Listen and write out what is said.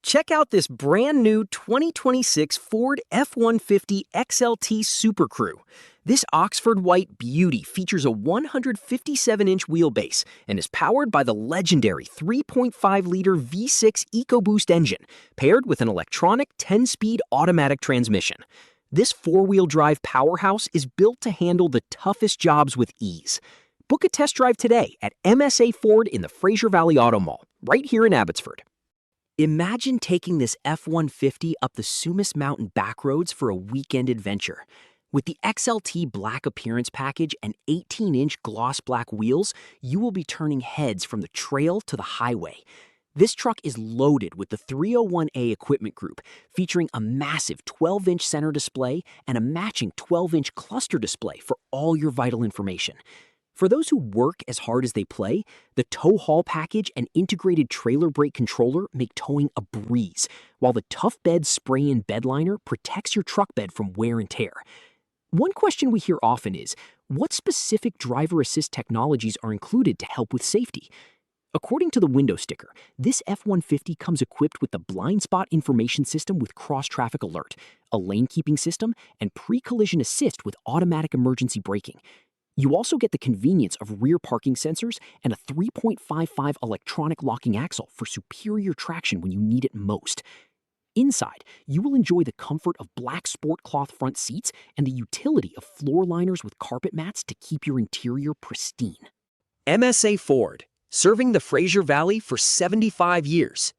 Check out this brand new 2026 Ford F-150 XLT SuperCrew. This Oxford white beauty features a 157-inch wheelbase and is powered by the legendary 3.5-liter V6 EcoBoost engine, paired with an electronic 10-speed automatic transmission. This four-wheel drive powerhouse is built to handle the toughest jobs with ease. Book a test drive today at MSA Ford in the Fraser Valley Auto Mall, right here in Abbotsford. Imagine taking this F-150 up the Sumas Mountain backroads for a weekend adventure. With the XLT Black Appearance Package and 18-inch gloss black wheels, you will be turning heads from the trail to the highway. This truck is loaded with the 301A equipment group, featuring a massive 12-inch center display and a matching 12-inch cluster display for all your vital information. For those who work as hard as they play, the tow haul package and integrated trailer brake controller make towing a breeze, while the Tough Bed spray-in Bedliner protects your truck bed from wear and tear. One question we hear often is, what specific driver assist technologies are included to help with safety? According to the window sticker, this F-150 comes equipped with the blind spot information system with cross-traffic alert, a lane-keeping system, and pre-collision assist with automatic emergency braking. You also get the convenience of rear parking sensors and a 3.55 electronic locking axle for superior traction when you need it most. Inside, you will enjoy the comfort of black sport cloth front seats and the utility of floor liners with carpet mats to keep your interior pristine. MSA Ford, serving the Fraser Valley for 75 years.